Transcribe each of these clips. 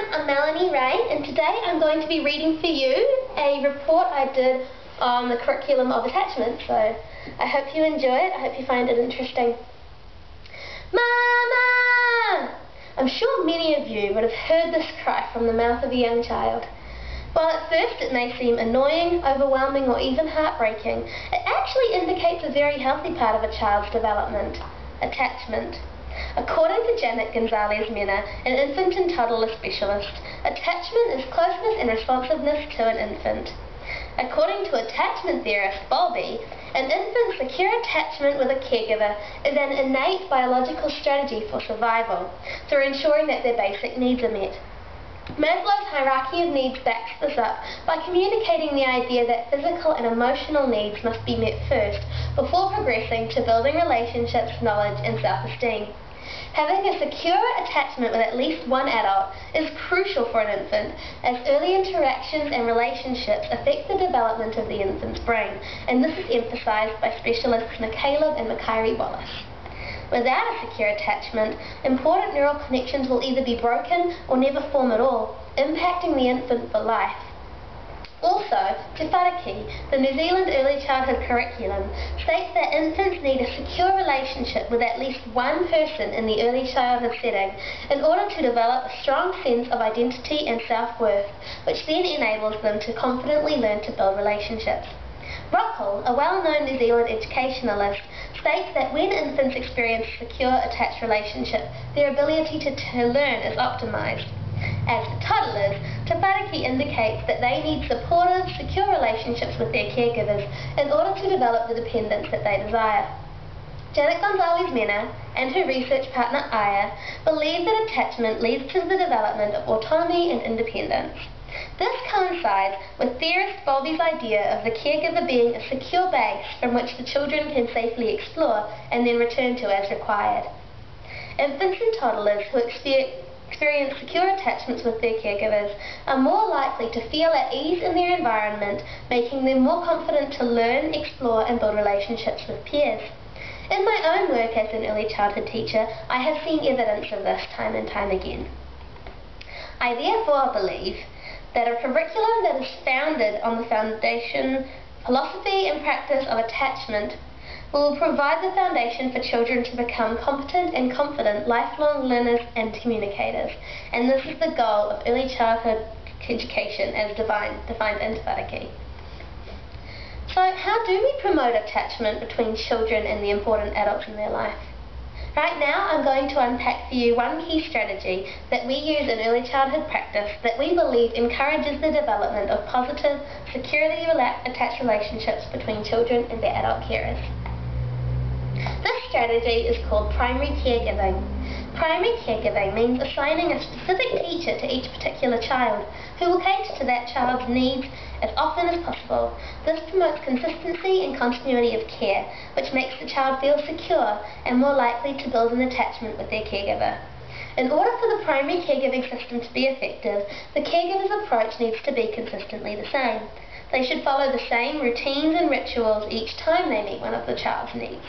I'm Melanie Raye, and today I'm going to be reading for you a report I did on the curriculum of attachment. So I hope you enjoy it. I hope you find it interesting. Mama! I'm sure many of you would have heard this cry from the mouth of a young child. While at first it may seem annoying, overwhelming, or even heartbreaking, it actually indicates a very healthy part of a child's development: attachment. According to Janet Gonzalez-Mena, an infant and toddler specialist, attachment is closeness and responsiveness to an infant. According to attachment theorist Bowlby, an infant's secure attachment with a caregiver is an innate biological strategy for survival, through ensuring that their basic needs are met. Maslow's hierarchy of needs backs this up by communicating the idea that physical and emotional needs must be met first, before progressing to building relationships, knowledge, and self-esteem. Having a secure attachment with at least one adult is crucial for an infant, as early interactions and relationships affect the development of the infant's brain, and this is emphasized by specialists McCaleb and McKyree Wallace. Without a secure attachment, important neural connections will either be broken or never form at all, impacting the infant for life. Also, Te Wharaki, the New Zealand Early Childhood Curriculum, states that infants need a secure relationship with at least one person in the early childhood setting in order to develop a strong sense of identity and self-worth, which then enables them to confidently learn to build relationships. Rockall, a well-known New Zealand educationalist, states that when infants experience a secure attached relationship, their ability to learn is optimized. As for toddlers, Te Wharaki indicates that they need supportive, secure relationships with their caregivers in order to develop the dependence that they desire. Janet Gonzalez-Mena and her research partner Aya believe that attachment leads to the development of autonomy and independence. This coincides with theorist Bowlby's idea of the caregiver being a secure base from which the children can safely explore and then return to as required. Infants and toddlers who experience secure attachments with their caregivers are more likely to feel at ease in their environment, making them more confident to learn, explore, and build relationships with peers. In my own work as an early childhood teacher, I have seen evidence of this time and time again. I therefore believe that a curriculum that is founded on the foundation, philosophy, and practice of attachment will provide the foundation for children to become competent and confident lifelong learners and communicators. And this is the goal of early childhood education as defined in Te Wharaki. So how do we promote attachment between children and the important adults in their life? Right now I'm going to unpack for you one key strategy that we use in early childhood practice that we believe encourages the development of positive, securely attached relationships between children and their adult carers. This strategy is called primary caregiving. Primary caregiving means assigning a specific teacher to each particular child who will cater to that child's needs as often as possible. This promotes consistency and continuity of care, which makes the child feel secure and more likely to build an attachment with their caregiver. In order for the primary caregiving system to be effective, the caregiver's approach needs to be consistently the same. They should follow the same routines and rituals each time they meet one of the child's needs.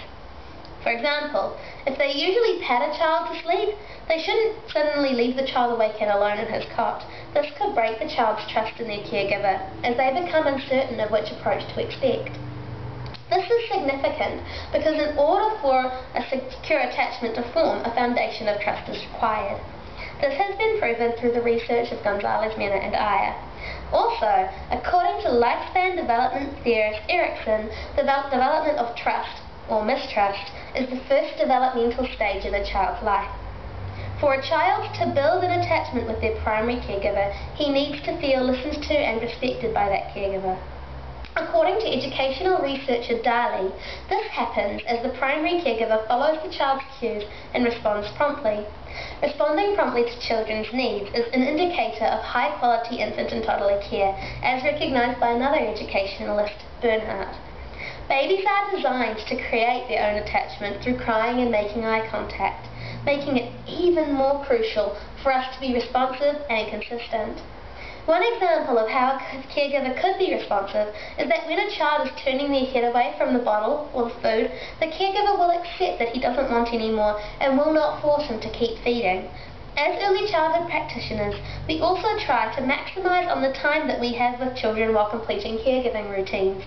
For example, if they usually pat a child to sleep, they shouldn't suddenly leave the child awake and alone in his cot. This could break the child's trust in their caregiver, as they become uncertain of which approach to expect. This is significant because in order for a secure attachment to form, a foundation of trust is required. This has been proven through the research of Gonzalez-Mena and Aya. Also, according to lifespan development theorist Erickson, the development of trust, or mistrust, is the first developmental stage in a child's life. For a child to build an attachment with their primary caregiver, he needs to feel listened to and respected by that caregiver. According to educational researcher Daly, this happens as the primary caregiver follows the child's cues and responds promptly. Responding promptly to children's needs is an indicator of high-quality infant and toddler care, as recognized by another educationalist, Bernhardt. Babies are designed to create their own attachment through crying and making eye contact, making it even more crucial for us to be responsive and consistent. One example of how a caregiver could be responsive is that when a child is turning their head away from the bottle or the food, the caregiver will accept that he doesn't want any more and will not force him to keep feeding. As early childhood practitioners, we also try to maximise on the time that we have with children while completing caregiving routines.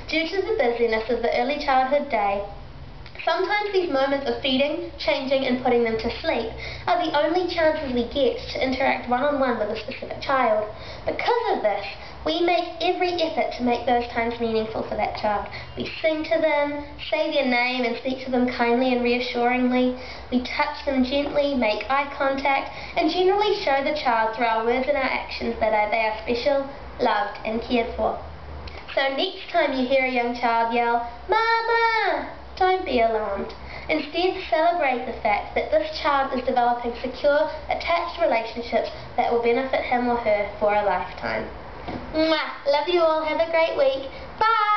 Due to the busyness of the early childhood day, sometimes these moments of feeding, changing and putting them to sleep are the only chances we get to interact one-on-one with a specific child. Because of this, we make every effort to make those times meaningful for that child. We sing to them, say their name and speak to them kindly and reassuringly. We touch them gently, make eye contact, and generally show the child through our words and our actions that they are special, loved and cared for. So next time you hear a young child yell, "Mama!" don't be alarmed. Instead, celebrate the fact that this child is developing secure, attached relationships that will benefit him or her for a lifetime. Mwah! Love you all. Have a great week. Bye!